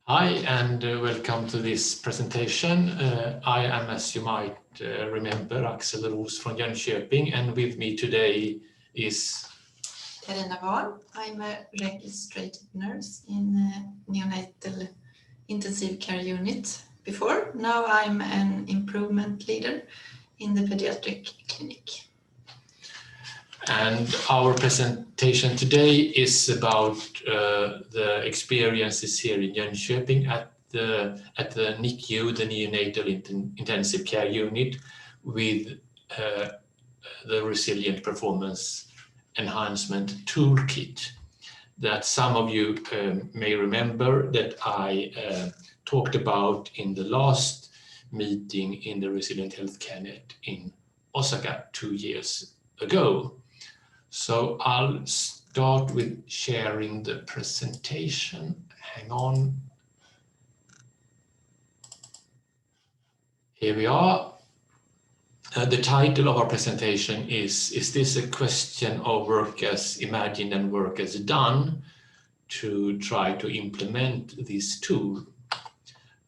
Hi, and welcome to this presentation. I am, as you might remember, Axel Roos from Jönköping, and with me today is Karina Wahl. I'm a registered nurse in neonatal intensive care unit before. Now I'm an improvement leader in the pediatric clinic. And our presentation today is about the experiences here in Jönköping at the NICU, the Neonatal Intensive Care Unit, with the Resilient Performance Enhancement Toolkit that some of you may remember that I talked about in the last meeting in the Resilient Healthcare Net in Osaka 2 years ago. So I'll start with sharing the presentation. Hang on. Here we are. The title of our presentation is this a question of work as imagined and work as done to try to implement this tool?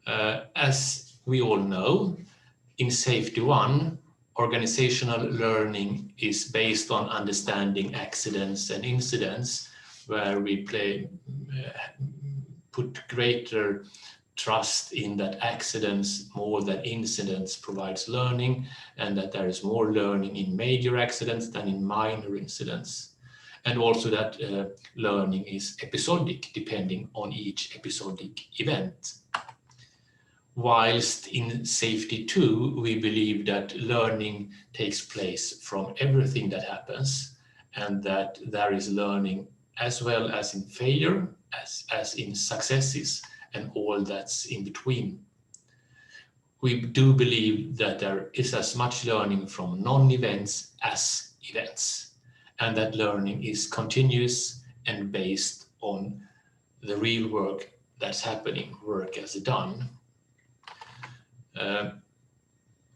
As we all know, in Safety 1, organizational learning is based on understanding accidents and incidents, where we put greater trust in that accidents more than incidents provides learning, and that there is more learning in major accidents than in minor incidents. And also that learning is episodic, depending on each episodic event. Whilst in Safety 2, we believe that learning takes place from everything that happens, and that there is learning as well as in failure, as in successes, and all that's in between. We do believe that there is as much learning from non-events as events, and that learning is continuous and based on the real work that's happening, work as done.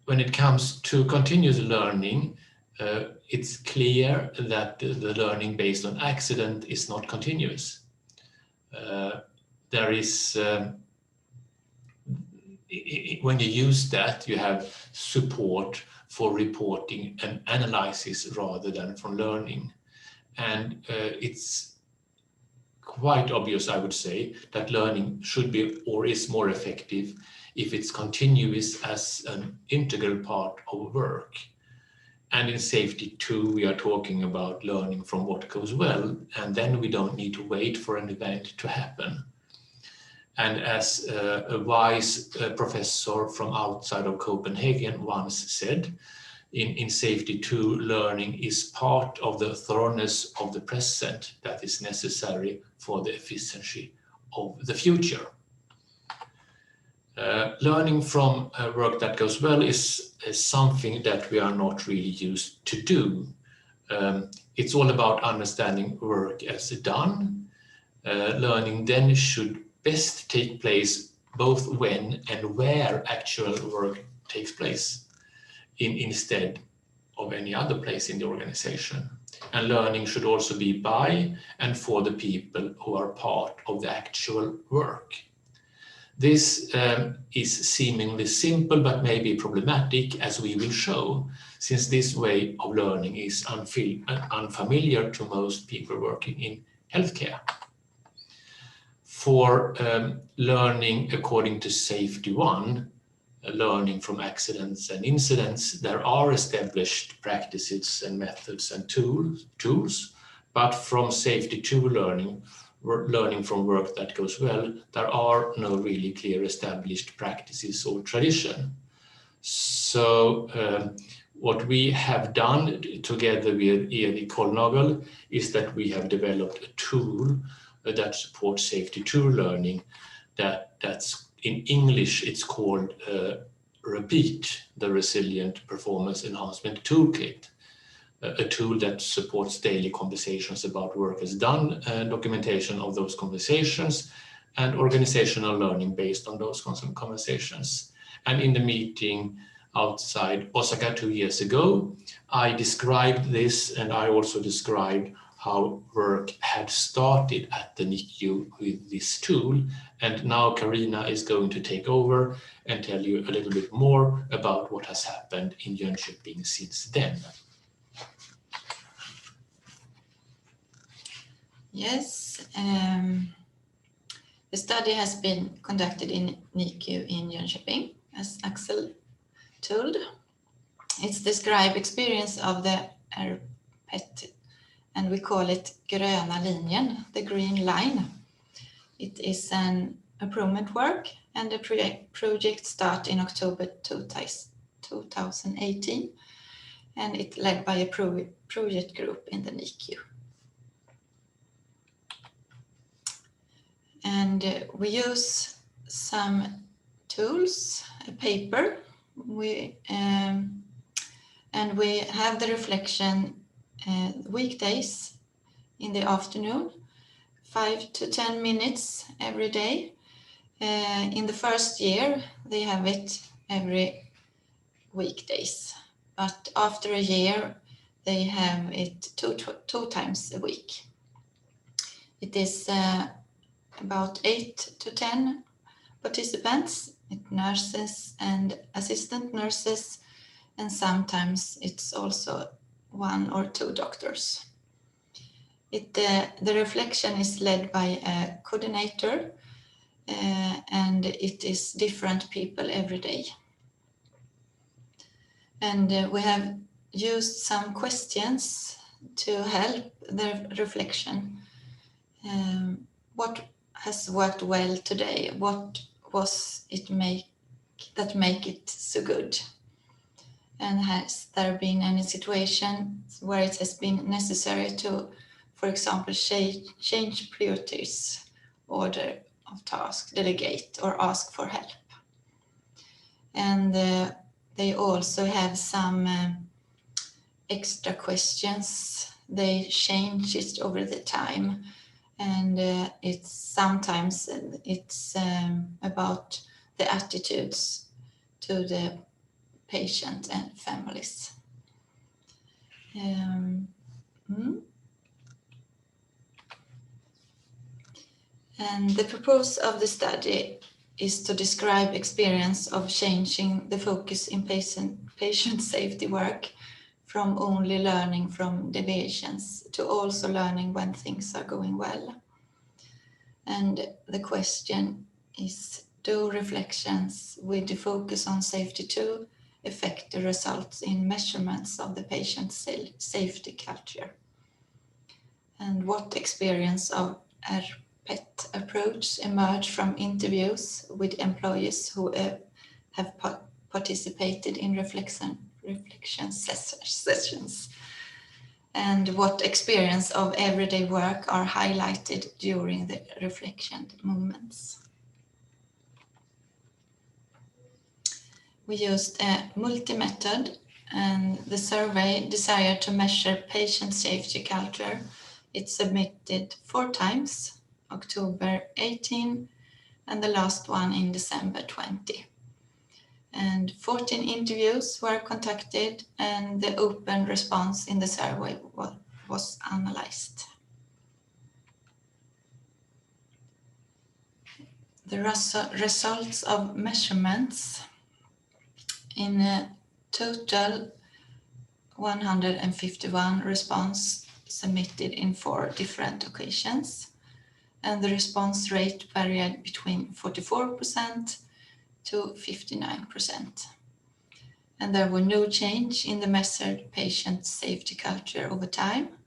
When it comes to continuous learning, it's clear that the learning based on accident is not continuous. There is, when you use that, you have support for reporting and analysis rather than from learning. And it's quite obvious, I would say, that learning should be or is more effective if it's continuous as an integral part of work. And in Safety 2, we are talking about learning from what goes well, and then we don't need to wait for an event to happen. And as a wise professor from outside of Copenhagen once said, in Safety 2, learning is part of the thoroughness of the present that is necessary for the efficiency of the future. Learning from work that goes well is something that we are not really used to do. It's all about understanding work as done. Learning then should best take place both when and where actual work takes place, instead of any other place in the organization. And learning should also be by and for the people who are part of the actual work. This is seemingly simple, but maybe problematic, as we will show, since this way of learning is unfamiliar to most people working in healthcare. For learning according to Safety 1, learning from accidents and incidents, there are established practices and methods and tools, but from Safety 2 learning from work that goes well, there are no really clear established practices or tradition. So what we have done together with Erik Kolnagel is that we have developed a tool that supports Safety 2 learning. That's in English, it's called REPEAT, the Resilient Performance Enhancement Toolkit. A tool that supports daily conversations about work as done, documentation of those conversations, and organizational learning based on those conversations. And in the meeting outside Osaka 2 years ago, I described this, and I also described how work had started at the NICU with this tool. And now Karina is going to take over and tell you a little bit more about what has happened in Jönköping since then. Yes, the study has been conducted in NICU in Jönköping, as Axel told. It's described experience of the RPET, and we call it gröna linjen, the green line. It is an improvement work, and the project started in October 2018, and it's led by a project group in the NICU. And we use some tools, a paper, and we have the reflection weekdays in the afternoon, 5 to 10 minutes every day. In the first year, they have it every weekdays, but after a year, they have it two times a week. It is about 8 to 10 participants, nurses and assistant nurses, and sometimes it's also 1 or 2 doctors. The reflection is led by a coordinator, and it is different people every day. And we have used some questions to help the reflection. What has worked well today? What was it that make it so good? And has there been any situations where it has been necessary to, for example, change priorities, order of tasks, delegate, or ask for help? And they also have some extra questions. They change it over the time, and sometimes it's about the attitudes to the patient and families. And the purpose of the study is to describe experience of changing the focus in patient safety work from only learning from deviations to also learning when things are going well. And the question is, do reflections with the focus on safety too affect the results in measurements of the patient's safety culture? And what experience of RPET approach emerge from interviews with employees who have participated in reflection sessions? And what experience of everyday work are highlighted during the reflection moments? We used a multi-method, and the survey desired to measure patient safety culture. It's submitted 4 times, October 18, and the last one in December 20. And 14 interviews were conducted, and the open response in the survey was analyzed. The results of measurements: in a total 151 response submitted in 4 different occasions, and the response rate varied between 44% to 59%. And there were no change in the measured patient safety culture over time,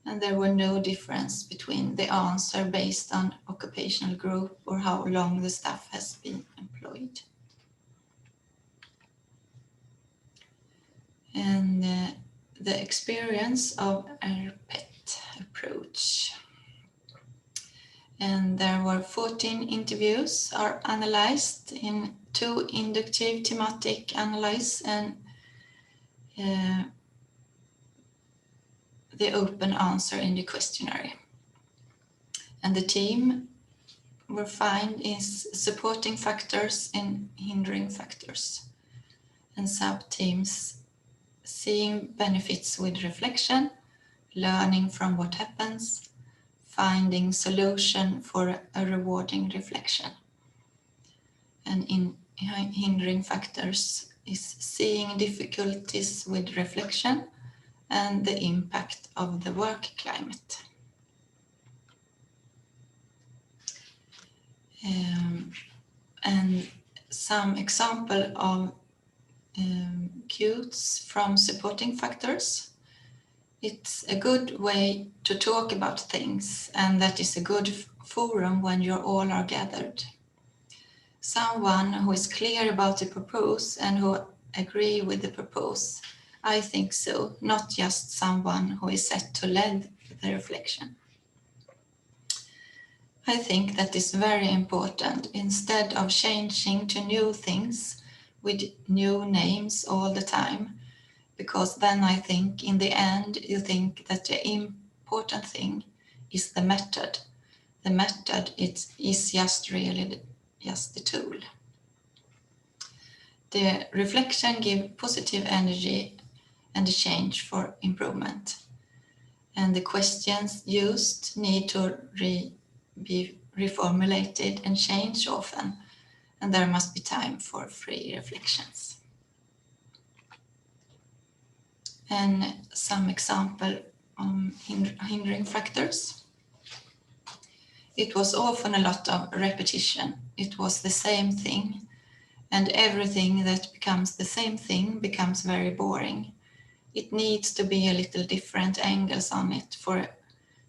and there were no difference between the answer based on occupational group or how long the staff has been employed. And the experience of RPET approach. And there were 14 interviews are analyzed in 2 inductive thematic analysis and the open answer in the questionnaire. And the team were found is supporting factors and hindering factors. And sub-teams seeing benefits with reflection, learning from what happens, finding solution for a rewarding reflection. And in hindering factors is seeing difficulties with reflection and the impact of the work climate. And some example of cues from supporting factors. It's a good way to talk about things, and that is a good forum when you all are gathered. Someone who is clear about the purpose and who agree with the purpose. I think so, not just someone who is set to lead the reflection. I think that is very important. Instead of changing to new things with new names all the time, because then I think in the end you think that the important thing is the method. The method is just really just the tool. The reflection gives positive energy and a change for improvement. And the questions used need to be reformulated and changed often, and there must be time for free reflections. And some example on hindering factors. It was often a lot of repetition. It was the same thing, and everything that becomes the same thing becomes very boring. It needs to be a little different angles on it for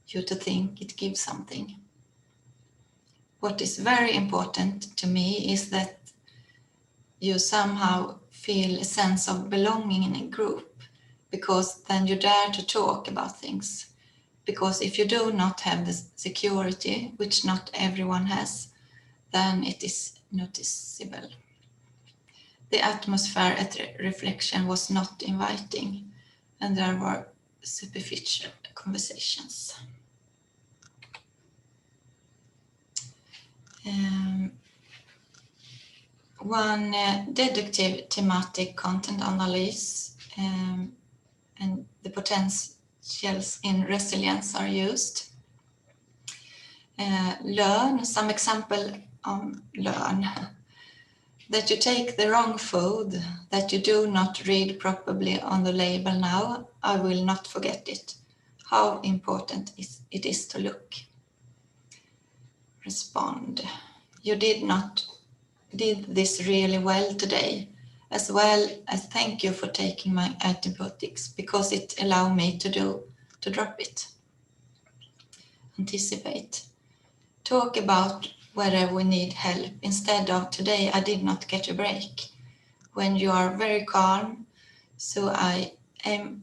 you to think it gives something. What is very important to me is that you somehow feel a sense of belonging in a group, because then you dare to talk about things. Because if you do not have the security, which not everyone has, then it is noticeable. The atmosphere at the reflection was not inviting, and there were superficial conversations. One deductive thematic content analysis and the potentials in resilience are used. Learn, some example on learn. That you take the wrong food, that you do not read properly on the label now, I will not forget it. How important it is to look. Respond. You did this really well today, as well as thank you for taking my antibiotics, because it allowed me to drop it. Anticipate. Talk about whether we need help instead of today I did not get a break. When you are very calm, so I am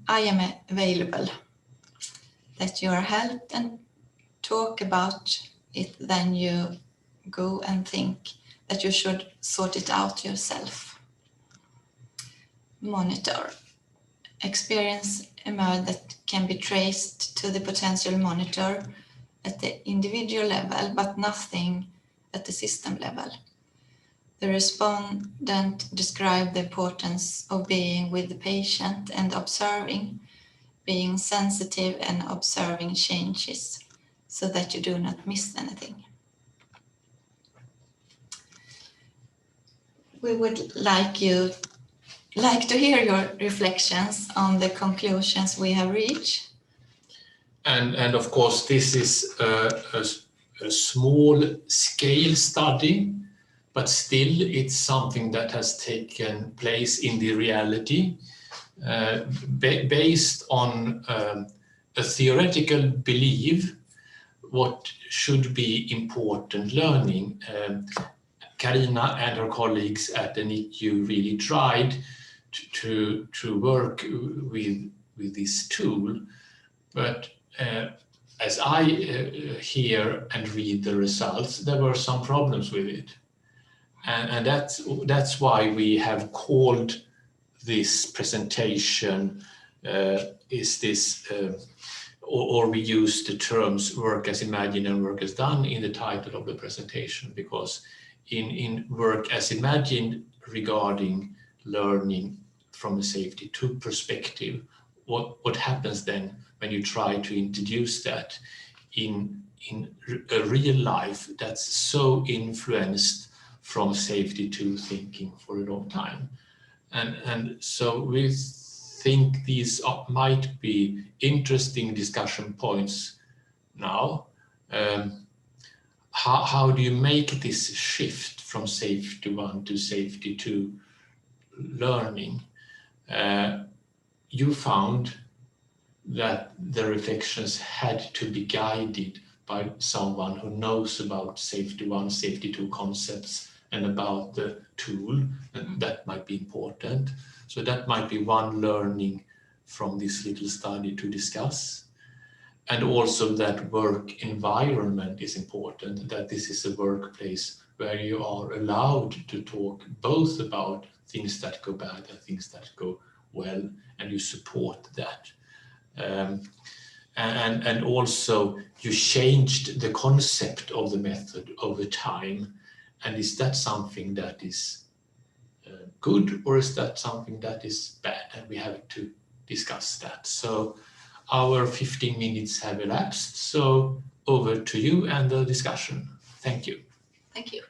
available. That you are helped and talk about it, then you go and think that you should sort it out yourself. Monitor. Experience emerge that can be traced to the potential monitor at the individual level, but nothing at the system level. The respondent described the importance of being with the patient and observing, being sensitive and observing changes so that you do not miss anything. We would like to hear your reflections on the conclusions we have reached. And of course, this is a small scale study, but still it's something that has taken place in the reality, based on a theoretical belief what should be important learning. Karina and her colleagues at the NICU really tried to work with this tool, but as I hear and read the results, there were some problems with it. And that's why we have called this presentation, or we use the terms work as imagined and work as done in the title of the presentation, because in work as imagined regarding learning from a safety 2 perspective, what happens then when you try to introduce that in a real life that's so influenced from safety to thinking for a long time. And so we think these might be interesting discussion points now. How do you make this shift from safety 1 to safety 2 learning? You found that the reflections had to be guided by someone who knows about safety 1, safety 2 concepts and about the tool, and that might be important. So that might be one learning from this little study to discuss. And also that work environment is important, that this is a workplace where you are allowed to talk both about things that go bad and things that go well, and you support that. And also you changed the concept of the method over time. And is that something that is good, or is that something that is bad? And we have to discuss that. So our 15 minutes have elapsed. So over to you and the discussion. Thank you. Thank you.